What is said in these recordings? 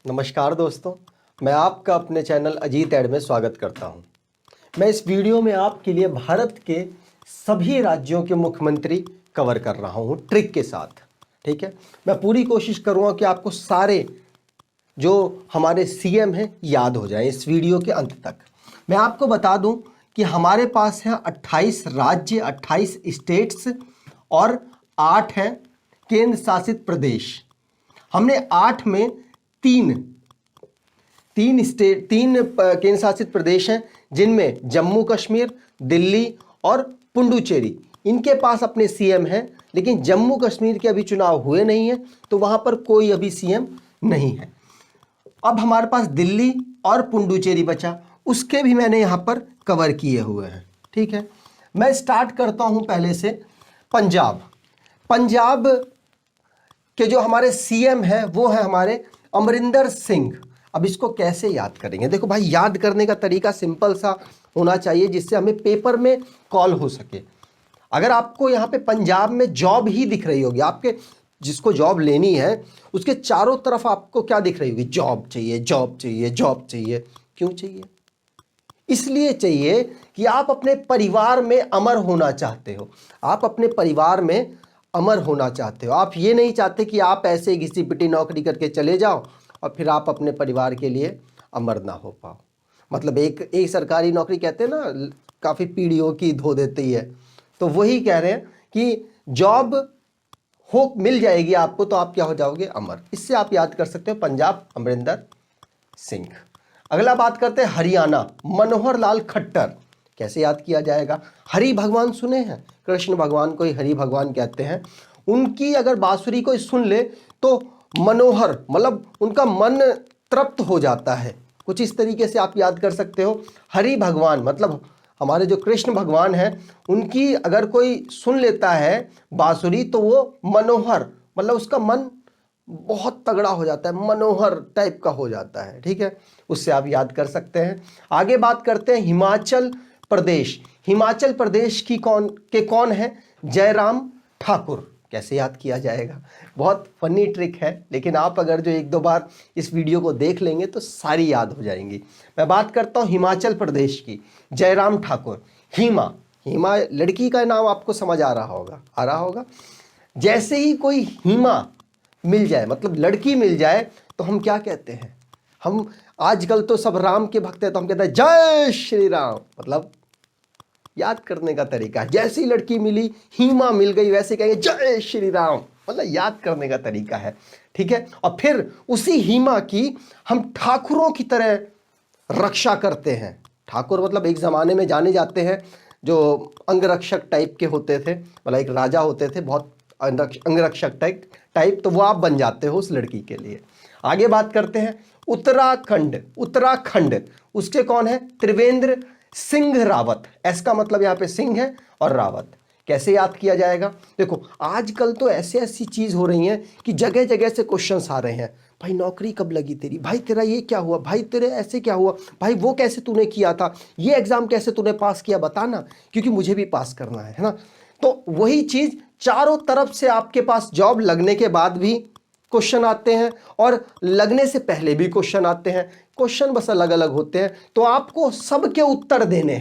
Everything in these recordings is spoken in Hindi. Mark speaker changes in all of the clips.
Speaker 1: नमस्कार दोस्तों, मैं आपका अपने चैनल अजीत ऐड में स्वागत करता हूं। मैं इस वीडियो में आपके लिए भारत के सभी राज्यों के मुख्यमंत्री कवर कर रहा हूं ट्रिक के साथ। ठीक है, मैं पूरी कोशिश करूंगा कि आपको सारे जो हमारे सीएम हैं याद हो जाएं इस वीडियो के अंत तक। मैं आपको बता दूं कि हमारे पास है 28 राज्य, 28 स्टेट्स और 8 हैं केंद्र शासित प्रदेश। हमने 8 में तीन केंद्र शासित प्रदेश हैं जिनमें जम्मू कश्मीर, दिल्ली और पुडुचेरी, इनके पास अपने सीएम हैं। लेकिन जम्मू कश्मीर के अभी चुनाव हुए नहीं हैं, तो वहां पर कोई अभी सीएम नहीं है। अब हमारे पास दिल्ली और पुडुचेरी बचा, उसके भी मैंने यहां पर कवर किए हुए हैं। ठीक है, मैं स्टार्ट करता हूं पहले से पंजाब के जो हमारे सीएम हैं वो है हमारे अमरिंदर सिंह। अब इसको कैसे याद करेंगे? देखो भाई, याद करने का तरीका सिंपल सा होना चाहिए जिससे हमें पेपर में कॉल हो सके। अगर आपको यहाँ पे पंजाब में जॉब ही दिख रही होगी, आपके जिसको जॉब लेनी है उसके चारों तरफ आपको क्या दिख रही होगी? जॉब चाहिए, जॉब चाहिए, जॉब चाहिए। क्यों चाहिए? इसलिए चाहिए कि आप अपने परिवार में अमर होना चाहते हो। आप अपने परिवार में अमर होना चाहते हो। आप ये नहीं चाहते कि आप ऐसे घिसी पिटी नौकरी करके चले जाओ और फिर आप अपने परिवार के लिए अमर ना हो पाओ। मतलब एक सरकारी नौकरी कहते हैं ना, काफ़ी पीढ़ियों की धो देती है, तो वही कह रहे हैं कि जॉब हो मिल जाएगी आपको तो आप क्या हो जाओगे? अमर। इससे आप याद कर सकते हो पंजाब, अमरिंदर सिंह। अगला बात करते हैं हरियाणा, मनोहर लाल खट्टर। कैसे याद किया जाएगा? हरि भगवान सुने हैं? कृष्ण भगवान को ही हरि भगवान कहते हैं। उनकी अगर बांसुरी कोई सुन ले तो मनोहर मतलब उनका मन तृप्त हो जाता है। कुछ इस तरीके से आप याद कर सकते हो। हरि भगवान मतलब हमारे जो कृष्ण भगवान हैं, उनकी अगर कोई सुन लेता है बांसुरी तो वो मनोहर मतलब उसका मन बहुत तगड़ा हो जाता है, मनोहर टाइप का हो जाता है। ठीक है, उससे आप याद कर सकते हैं। आगे बात करते हैं हिमाचल प्रदेश। हिमाचल प्रदेश की कौन है? जयराम ठाकुर। कैसे याद किया जाएगा? बहुत फनी ट्रिक है, लेकिन आप अगर जो एक दो बार इस वीडियो को देख लेंगे तो सारी याद हो जाएंगी। मैं बात करता हूँ हिमाचल प्रदेश की, जयराम ठाकुर। हिमा लड़की का नाम आपको समझ आ रहा होगा। जैसे ही कोई हिमा मिल जाए, मतलब लड़की मिल जाए, तो हम क्या कहते हैं? हम आजकल तो सब राम के भक्त हैं तो हम कहते हैं जय श्री राम। मतलब याद करने का तरीका, जैसी लड़की मिली, हीमा मिल गई, वैसे कहेंगे जय श्री राम। मतलब याद करने का तरीका है। ठीक है, और फिर उसी हीमा की हम ठाकुरों की तरह रक्षा करते हैं। ठाकुर मतलब एक जमाने में जाने जाते हैं जो अंगरक्षक टाइप के होते थे, मतलब एक राजा होते थे बहुत अंगरक्षक टाइप, तो वो आप बन जाते हो उस लड़की के लिए। आगे बात करते हैं उत्तराखंड। उसके कौन है? त्रिवेंद्र सिंह रावत। एस का मतलब यहाँ पे सिंह है और रावत। कैसे याद किया जाएगा? देखो आजकल तो ऐसी चीज हो रही है कि जगह जगह से क्वेश्चंस आ रहे हैं। भाई नौकरी कब लगी तेरी? भाई तेरा ये क्या हुआ? भाई तेरे ऐसे क्या हुआ? भाई वो कैसे तूने किया था? ये एग्जाम कैसे तूने पास किया? बताना, क्योंकि मुझे भी पास करना है ना। तो वही चीज चारों तरफ से आपके पास जॉब लगने के बाद भी क्वेश्चन आते हैं और लगने से पहले भी क्वेश्चन आते हैं। क्वेश्चन बस अलग अलग होते हैं, तो आपको सबके उत्तर देने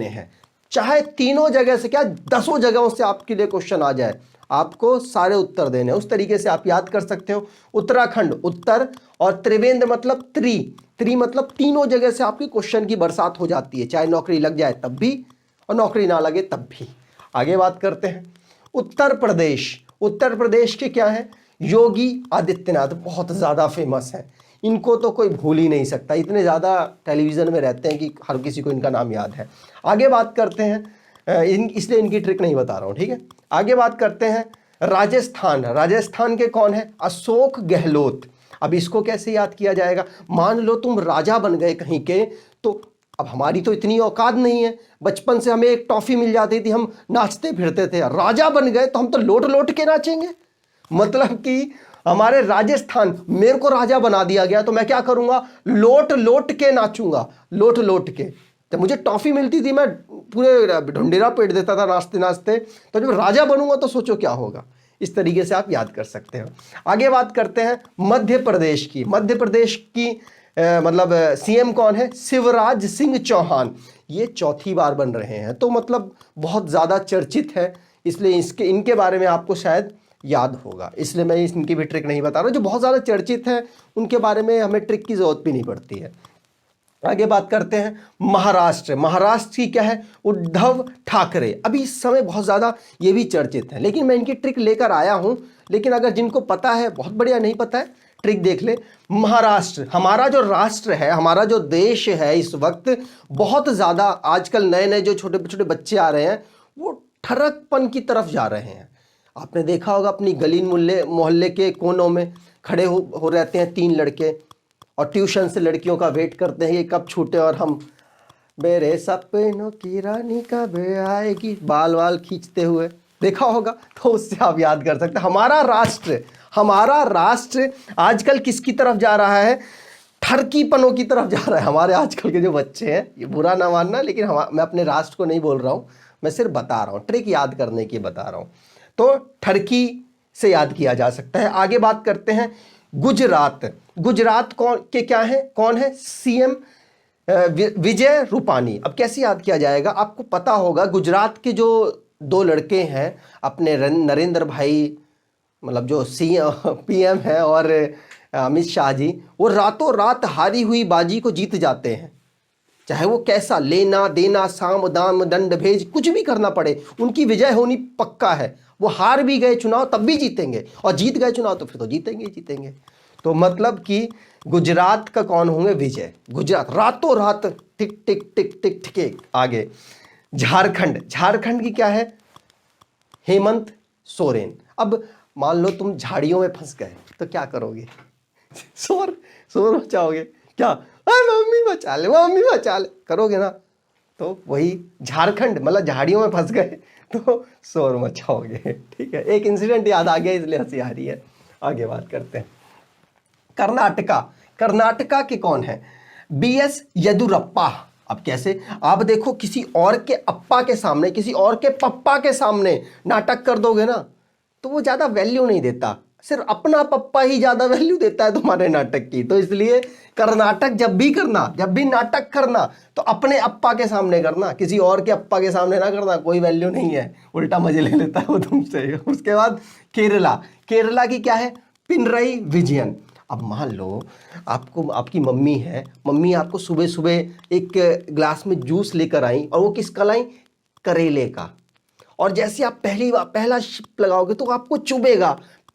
Speaker 1: हैं। चाहे तीनों जगह से क्या, 10 जगहों से आपके लिए क्वेश्चन आ जाए, आपको सारे उत्तर देने हैं। उस तरीके से आप याद कर सकते हो। उत्तराखंड उत्तर, और त्रिवेंद्र मतलब त्रि मतलब तीनों जगह से आपकी क्वेश्चन की बरसात हो जाती है, चाहे नौकरी लग जाए तब भी और नौकरी ना लगे तब भी। आगे बात करते हैं उत्तर प्रदेश के क्या है? योगी आदित्यनाथ। बहुत ज्यादा फेमस है, इनको तो कोई भूल ही नहीं सकता, इतने ज़्यादा टेलीविज़न में रहते हैं कि हर किसी को इनका नाम याद है। आगे बात करते हैं, इसलिए इनकी ट्रिक नहीं बता रहा हूँ। ठीक है, आगे बात करते हैं राजस्थान के कौन है? अशोक गहलोत। अब इसको कैसे याद किया जाएगा? मान लो तुम राजा बन गए कहीं के, तो अब हमारी तो इतनी औकात नहीं है, बचपन से हमें एक टॉफी मिल जाती थी, हम नाचते फिरते थे। राजा बन गए तो हम तो लोट लोट के नाचेंगे। मतलब कि हमारे राजस्थान, मेरे को राजा बना दिया गया तो मैं क्या करूंगा? लोट लोट के नाचूंगा, लोट लोट के। जब मुझे टॉफी मिलती थी मैं पूरे ढुंढेरा पेट देता था नाचते नाचते, तो जब राजा बनूंगा तो सोचो क्या होगा। इस तरीके से आप याद कर सकते हो। आगे बात करते हैं मध्य प्रदेश की। मध्य प्रदेश की मतलब सीएम कौन है? शिवराज सिंह चौहान। ये चौथी बार बन रहे हैं, तो मतलब बहुत ज़्यादा चर्चित है, इसलिए इनके बारे में आपको शायद याद होगा, इसलिए मैं इनकी भी ट्रिक नहीं बता रहा हूँ। जो बहुत ज़्यादा चर्चित है उनके बारे में हमें ट्रिक की ज़रूरत भी नहीं पड़ती है। आगे बात करते हैं महाराष्ट्र। महाराष्ट्र की क्या है? उद्धव ठाकरे। अभी इस समय बहुत ज़्यादा ये भी चर्चित है, लेकिन मैं इनकी ट्रिक लेकर आया हूँ। लेकिन अगर जिनको पता है बहुत बढ़िया, नहीं पता है ट्रिक देख ले। महाराष्ट्र हमारा जो राष्ट्र है, हमारा जो देश है, इस वक्त बहुत ज़्यादा आजकल नए नए जो छोटे छोटे बच्चे आ रहे हैं वो ठरकपन की तरफ जा रहे हैं। आपने देखा होगा अपनी गली मोहल्ले के कोनों में खड़े हो रहते हैं 3 लड़के और ट्यूशन से लड़कियों का वेट करते हैं कि कब छूटे और हम मेरे सपनों की रानी कब आएगी, बाल वाल खींचते हुए देखा होगा। तो उससे आप याद कर सकते हैं। हमारा राष्ट्र आजकल किसकी तरफ जा रहा है? ठरकीपनों की तरफ जा रहा है। हमारे आजकल के जो बच्चे हैं, ये बुरा ना मानना, लेकिन मैं अपने राष्ट्र को नहीं बोल रहा हूँ, मैं सिर्फ बता रहा हूँ, ट्रिक याद करने की बता रहा हूँ। तो ठरकी से याद किया जा सकता है। आगे बात करते हैं गुजरात। गुजरात कौन है सीएम? विजय रूपानी। अब कैसे याद किया जाएगा? आपको पता होगा गुजरात के जो 2 लड़के हैं अपने नरेंद्र भाई, मतलब जो पीएम है, और अमित शाह जी, वो रातों रात हारी हुई बाजी को जीत जाते हैं। चाहे वो कैसा लेना देना, साम दाम दंड भेज, कुछ भी करना पड़े, उनकी विजय होनी पक्का है। वो हार भी गए चुनाव तब भी जीतेंगे, और जीत गए चुनाव तो फिर तो जीतेंगे ही जीतेंगे। तो मतलब कि गुजरात का कौन होंगे? विजय। गुजरात रातों रात टिक टिक टिक टिक टिक। आगे झारखंड की क्या है? हेमंत सोरेन। अब मान लो तुम झाड़ियों में फंस गए तो क्या करोगे? शोर मचाओगे क्या? मम्मी बचा ले करोगे ना? तो वही झारखंड, मतलब झाड़ियों में फंस गए तो शोर मचाओगे। ठीक है, एक इंसिडेंट याद आ गया इसलिए हंसी आ रही है। आगे बात करते हैं कर्नाटका के कौन है? बीएस येदुरप्पा। अब कैसे? आप देखो, किसी और के अप्पा के सामने, किसी और के पप्पा के सामने नाटक कर दोगे ना तो वो ज्यादा वैल्यू नहीं देता, सिर्फ अपना पप्पा ही ज्यादा वैल्यू देता है तुम्हारे नाटक की। तो इसलिए कर्नाटक जब भी नाटक करना तो अपने अप्पा के सामने करना, किसी और के अप्पा के सामने ना करना, कोई वैल्यू नहीं है, उल्टा मजे ले लेता है वो तुमसे। उसके बाद केरला की क्या है? पिनरई विजयन। अब मान लो आपकी मम्मी है, मम्मी आपको सुबह सुबह एक ग्लास में जूस लेकर आई, और वो किसका लाई? करेले का। और जैसे आप पहला शिप लगाओगे तो आपको चुभेगा,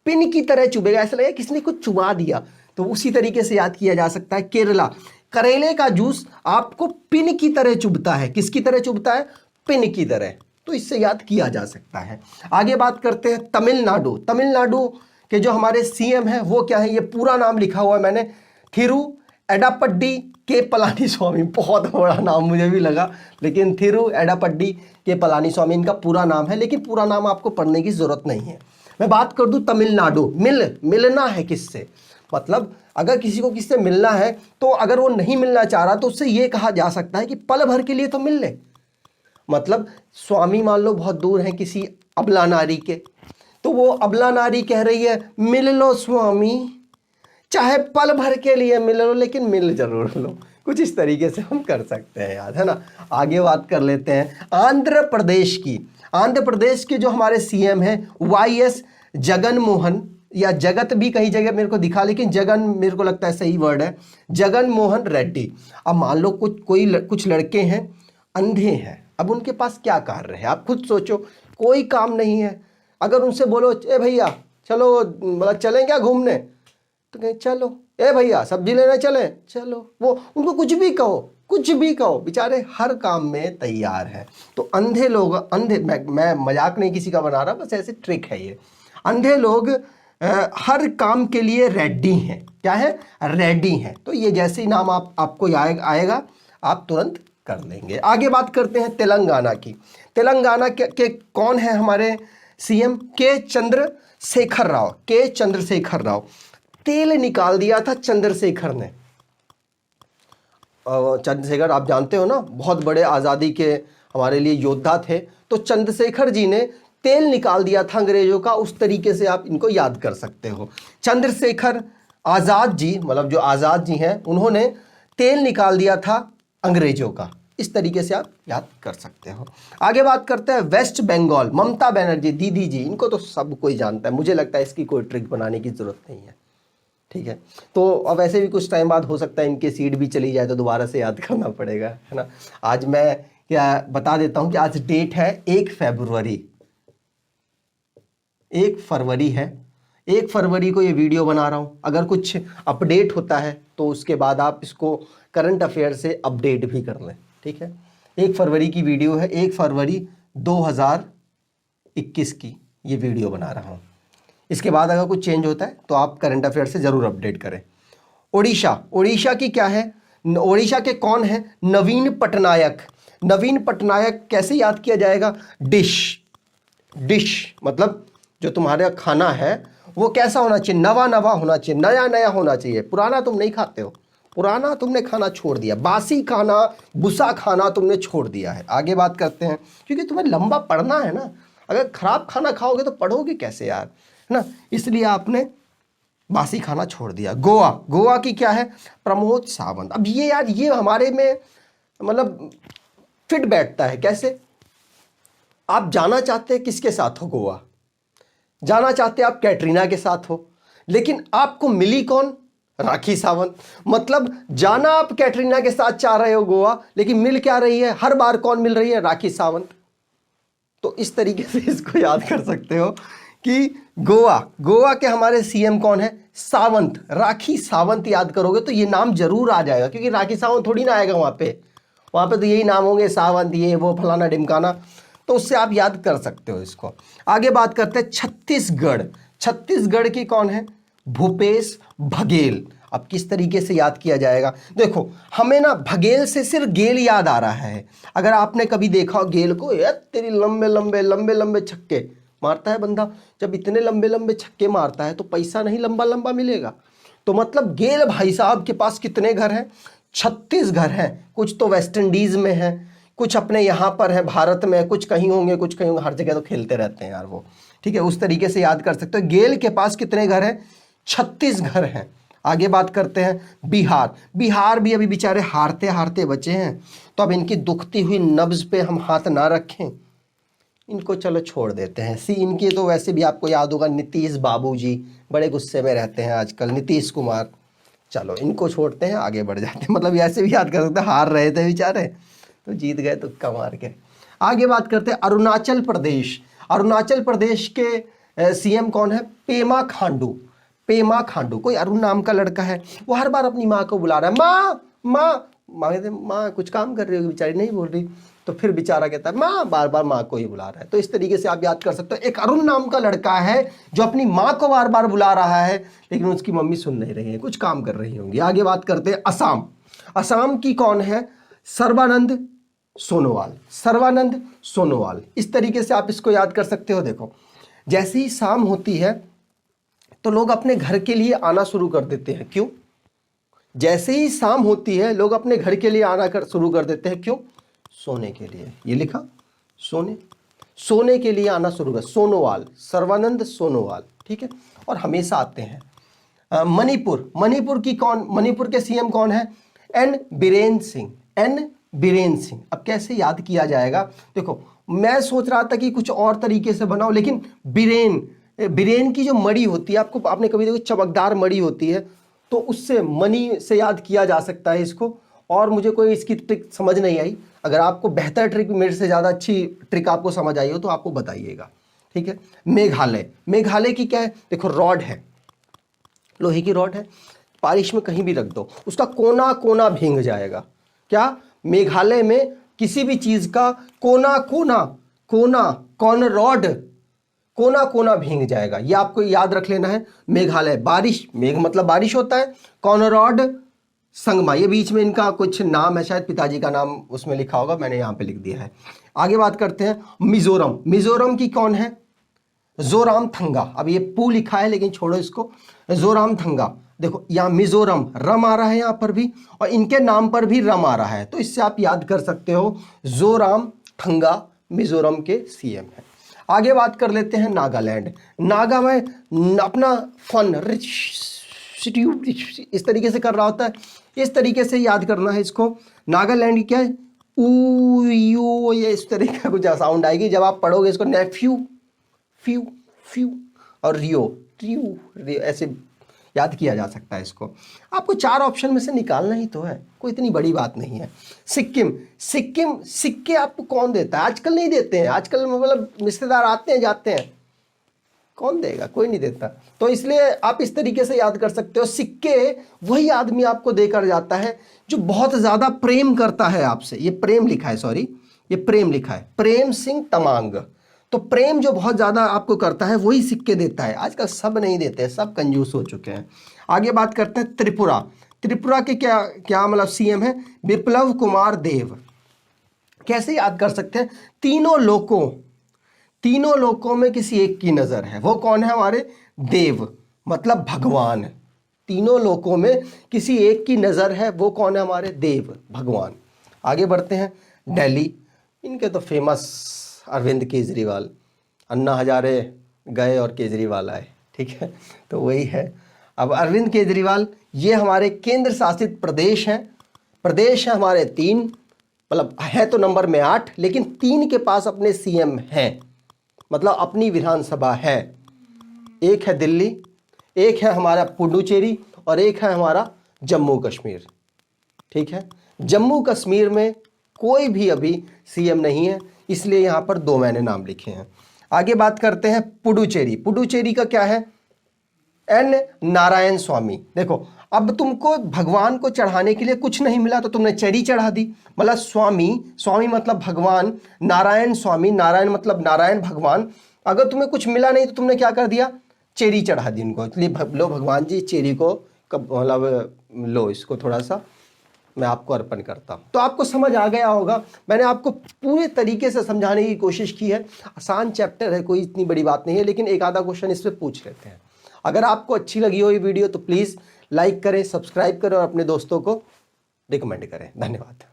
Speaker 1: पिन की तरह चुभेगा, ऐसा लगेगा किसने कुछ चुबा दिया। तो उसी तरीके से याद किया जा सकता है केरला। करेले का जूस आपको पिन की तरह चुभता है। किसकी तरह चुभता है? पिन की तरह। तो इससे याद किया जा सकता है। आगे बात करते हैं तमिलनाडु के जो हमारे सीएम है वो क्या है? ये पूरा नाम लिखा हुआ है मैंने, थिरु एडापड्डी के पलानी स्वामी। बहुत बड़ा नाम मुझे भी लगा, लेकिन थिरु एडापड्डी के पलानी स्वामी इनका पूरा नाम है, लेकिन पूरा नाम आपको पढ़ने की जरूरत नहीं है। मैं बात कर दूं तमिलनाडु। मिलना है किससे? मतलब अगर किसी को किससे मिलना है तो अगर वो नहीं मिलना चाह रहा तो उससे ये कहा जा सकता है कि पल भर के लिए तो मिल ले। मतलब स्वामी मान लो बहुत दूर है किसी अबला नारी के, तो वो अबला नारी कह रही है मिल लो स्वामी, चाहे पल भर के लिए मिल लो, लेकिन मिल जरूर लो। कुछ इस तरीके से हम कर सकते हैं याद, है ना। आगे बात कर लेते हैं आंध्र प्रदेश की। आंध्र प्रदेश के जो हमारे सीएम हैं वाईएस जगन मोहन, या जगत भी कई जगह मेरे को दिखा, लेकिन जगन मेरे को लगता है सही वर्ड है, जगन मोहन रेड्डी। अब मान लो कुछ लड़के हैं अंधे हैं, अब उनके पास क्या कार्य है? आप खुद सोचो, कोई काम नहीं है। अगर उनसे बोलो ए भैया चलो, मतलब चलें क्या घूमने, तो कहें चलो। ए भैया सब्जी लेने चलें, चलो। वो उनको कुछ भी कहो, बेचारे हर काम में तैयार है। तो अंधे लोग, मैं मजाक नहीं किसी का बना रहा, बस ऐसे ट्रिक है ये। अंधे लोग हर काम के लिए रेडी हैं। क्या है? रेडी हैं। तो ये जैसे ही नाम आपको आएगा आप तुरंत कर लेंगे। आगे बात करते हैं तेलंगाना की। तेलंगाना के कौन है हमारे सीएम? के चंद्रशेखर राव। तेल निकाल दिया था चंद्रशेखर ने। चंद्रशेखर आप जानते हो ना, बहुत बड़े आज़ादी के हमारे लिए योद्धा थे। तो चंद्रशेखर जी ने तेल निकाल दिया था अंग्रेजों का, उस तरीके से आप इनको याद कर सकते हो। चंद्रशेखर आज़ाद जी, मतलब जो आज़ाद जी हैं, उन्होंने तेल निकाल दिया था अंग्रेजों का, इस तरीके से आप याद कर सकते हो। आगे बात करते हैं वेस्ट बंगाल, ममता बनर्जी दीदी जी, इनको तो सब कोई जानता है, मुझे लगता है इसकी कोई ट्रिक बनाने की जरूरत नहीं है, ठीक है। तो अब वैसे भी कुछ टाइम बाद हो सकता है इनकी सीट भी चली जाए तो दोबारा से याद करना पड़ेगा, है ना। आज मैं क्या बता देता हूं कि आज डेट है 1 फरवरी, 1 फरवरी है। 1 फरवरी को ये वीडियो बना रहा हूं। अगर कुछ अपडेट होता है तो उसके बाद आप इसको करंट अफेयर से अपडेट भी कर लें, ठीक है। 1 फरवरी की वीडियो है, 1 फरवरी 2021 की ये वीडियो बना रहा हूं। इसके बाद अगर कुछ चेंज होता है तो आप करंट अफेयर से ज़रूर अपडेट करें। उड़ीसा की क्या है, उड़ीसा के कौन है, नवीन पटनायक। नवीन पटनायक कैसे याद किया जाएगा, डिश मतलब जो तुम्हारा खाना है वो कैसा होना चाहिए, नवा नवा होना चाहिए, नया नया होना चाहिए। पुराना तुम नहीं खाते हो, पुराना तुमने खाना छोड़ दिया, बासी खाना, बुसा खाना तुमने छोड़ दिया है। आगे बात करते हैं, क्योंकि तुम्हें लंबा पढ़ना है ना, अगर खराब खाना खाओगे तो पढ़ोगे कैसे यार, है ना, इसलिए आपने बासी खाना छोड़ दिया। गोवा की क्या है, प्रमोद सावंत। अब ये यार ये हमारे में मतलब फिट बैठता है। कैसे, आप जाना चाहते हैं किसके साथ हो गोवा, जाना चाहते आप कैटरीना के साथ हो, लेकिन आपको मिली कौन, राखी सावंत। मतलब जाना आप कैटरीना के साथ चाह रहे हो गोवा, लेकिन मिल क्या रही है, हर बार कौन मिल रही है, राखी सावंत। तो इस तरीके से इसको याद कर सकते हो कि गोवा के हमारे सीएम कौन है, सावंत, राखी सावंत याद करोगे तो ये नाम जरूर आ जाएगा, क्योंकि राखी सावंत थोड़ी ना आएगा वहां पे तो यही नाम होंगे, सावंत, ये वो फलाना ढिमकाना, तो उससे आप याद कर सकते हो इसको। आगे बात करते हैं छत्तीसगढ़ की कौन है, भूपेश बघेल। अब किस तरीके से याद किया जाएगा, देखो हमें ना बघेल से सिर्फ गेल याद आ रहा है। अगर आपने कभी देखा गेल को, यार तेरी लंबे लंबे छक्के मारता है बंदा, जब इतने लंबे लंबे छक्के मारता है तो पैसा नहीं लंबा लंबा मिलेगा। तो मतलब गेल भाई साहब के पास कितने घर हैं, 36 घर हैं। कुछ तो वेस्ट इंडीज में है, कुछ अपने यहाँ पर है भारत में, कुछ कहीं होंगे, कुछ कहीं होंगे, हर जगह तो खेलते रहते हैं यार वो, ठीक है। उस तरीके से याद कर सकते हो। गेल के पास कितने घर हैं, 36 घर हैं। आगे बात करते हैं बिहार भी अभी बेचारे हारते हारते बचे हैं, तो अब इनकी दुखती हुई नब्ज पे हम हाथ ना रखें, इनको चलो छोड़ देते हैं। इनके तो वैसे भी आपको याद होगा, नीतीश बाबूजी बड़े गुस्से में रहते हैं आजकल, नीतीश कुमार, चलो इनको छोड़ते हैं, आगे बढ़ जाते हैं। मतलब ऐसे भी याद कर सकते हैं, हार रहे थे बेचारे तो जीत गए तुक्का मार के। आगे बात करते हैं अरुणाचल प्रदेश के सीएम कौन है, पेमा खांडू। कोई अरुण नाम का लड़का है, वो हर बार अपनी माँ को बुला रहा है, माँ कुछ काम कर रही होगी, बेचारी नहीं बोल रही, तो फिर बेचारा कहता है माँ, बार बार माँ को ही बुला रहा है। तो इस तरीके से आप याद कर सकते हो, एक अरुण नाम का लड़का है जो अपनी माँ को बार बार बुला रहा है, लेकिन उसकी मम्मी सुन नहीं रही है, कुछ काम कर रही होंगी। आगे बात करते हैं असम की कौन है, सर्बानंद सोनोवाल। इस तरीके से आप इसको याद कर सकते हो। देखो जैसे ही शाम होती है तो लोग अपने घर के लिए आना शुरू कर देते हैं, क्यों, जैसे ही शाम होती है लोग अपने घर के लिए आना शुरू कर देते हैं, क्यों, सोने के लिए। ये लिखा, सोने के लिए आना शुरू कर, सर्बानंद सोनोवाल, ठीक है। और हमेशा आते हैं। मणिपुर के सीएम कौन है, एन बीरेन सिंह। अब कैसे याद किया जाएगा, देखो मैं सोच रहा था कि कुछ और तरीके से बनाओ, लेकिन बीरेन की जो मड़ी होती है, आपने कभी देखो चमकदार मड़ी होती है, तो उससे मनी से याद किया जा सकता है इसको। और मुझे कोई इसकी ट्रिक समझ नहीं आई, अगर आपको बेहतर ट्रिक, मेरे से ज़्यादा अच्छी ट्रिक आपको समझ आई हो तो आपको बताइएगा, ठीक है। मेघालय की क्या है, देखो रॉड है, लोहे की रॉड है, बारिश में कहीं भी रख दो उसका कोना कोना भींग जाएगा। क्या, मेघालय में किसी भी चीज का कोना कोना भींग जाएगा, ये आपको याद रख लेना है। मेघालय, मेघ मतलब बारिश होता है, कॉनरॉड संगमा, ये बीच में इनका कुछ नाम है, शायद पिताजी का नाम उसमें लिखा होगा, मैंने यहाँ पे लिख दिया है। आगे बात करते हैं मिजोरम की कौन है, जोरामथंगा। अब ये पू लिखा है लेकिन छोड़ो इसको, जोरामथंगा। देखो यहाँ मिजोरम रम आ रहा है यहाँ पर भी, और इनके नाम पर भी रम आ रहा है, तो इससे आप याद कर सकते हो जोरामथंगा मिजोरम के सीएम है। आगे बात कर लेते हैं नागालैंड। नागा में अपना फन इस तरीके से कर रहा होता है, इस तरीके से याद करना है इसको। नागालैंड की क्या है, ऊ यू, ये इस तरीके का कुछ साउंड आएगी जब आप पढ़ोगे इसको। नेफ्यू, फ्यू, फ्यू और रियो, रियो, रियो, ऐसे याद किया जा सकता है इसको। आपको 4 ऑप्शन में से निकालना ही तो है, कोई इतनी बड़ी बात नहीं है। सिक्किम, सिक्किम सिक्के आपको कौन देता है? आजकल नहीं देते हैं, आजकल मतलब रिश्तेदार आते हैं जाते हैं, कौन देगा? कोई नहीं देता। तो इसलिए आप इस तरीके से याद कर सकते हो। सिक्के वही आदमी आपको देकर जाता है जो बहुत ज़्यादा प्रेम करता है आपसे। ये प्रेम लिखा है, सॉरी ये प्रेम लिखा है, प्रेम सिंह तमांग। तो प्रेम जो बहुत ज़्यादा आपको करता है वही सिक्के देता है। आजकल सब नहीं देते हैं, सब कंजूस हो चुके हैं। आगे बात करते हैं त्रिपुरा। त्रिपुरा के क्या क्या मतलब सीएम है? बिप्लब कुमार देव। कैसे याद कर सकते हैं? तीनों लोकों में किसी एक की नज़र है, वो कौन है? हमारे देव, मतलब भगवान। तीनों लोकों में किसी एक की नज़र है, वो कौन है? हमारे देव, भगवान। आगे बढ़ते हैं दिल्ली। इनके तो फेमस अरविंद केजरीवाल, अन्ना हजारे गए और केजरीवाल आए, ठीक है, तो वही है। अब अरविंद केजरीवाल ये हमारे केंद्र शासित प्रदेश हैं। प्रदेश है हमारे 3, मतलब है तो नंबर में 8, लेकिन 3 के पास अपने सीएम हैं, मतलब अपनी विधानसभा है। एक है दिल्ली, एक है हमारा पुडुचेरी और एक है हमारा जम्मू कश्मीर, ठीक है। जम्मू कश्मीर में कोई भी अभी सीएम नहीं है, इसलिए यहाँ पर 2 मैंने नाम लिखे हैं। आगे बात करते हैं पुडुचेरी। पुडुचेरी का क्या है? एन नारायण स्वामी। देखो, अब तुमको भगवान को चढ़ाने के लिए कुछ नहीं मिला तो तुमने चेरी चढ़ा दी, मतलब स्वामी, स्वामी मतलब भगवान, नारायण स्वामी, नारायण मतलब नारायण भगवान। अगर तुम्हें कुछ मिला नहीं तो तुमने क्या कर दिया? चेरी चढ़ा दी इनको। इसलिए लो भगवान जी चेरी को मतलब लो, इसको थोड़ा सा मैं आपको अर्पण करता हूँ। तो आपको समझ आ गया होगा, मैंने आपको पूरे तरीके से समझाने की कोशिश की है। आसान चैप्टर है, कोई इतनी बड़ी बात नहीं है, लेकिन एक आधा क्वेश्चन इस पर पूछ लेते हैं। अगर आपको अच्छी लगी हो ये वीडियो तो प्लीज़ लाइक करें, सब्सक्राइब करें और अपने दोस्तों को रिकमेंड करें। धन्यवाद।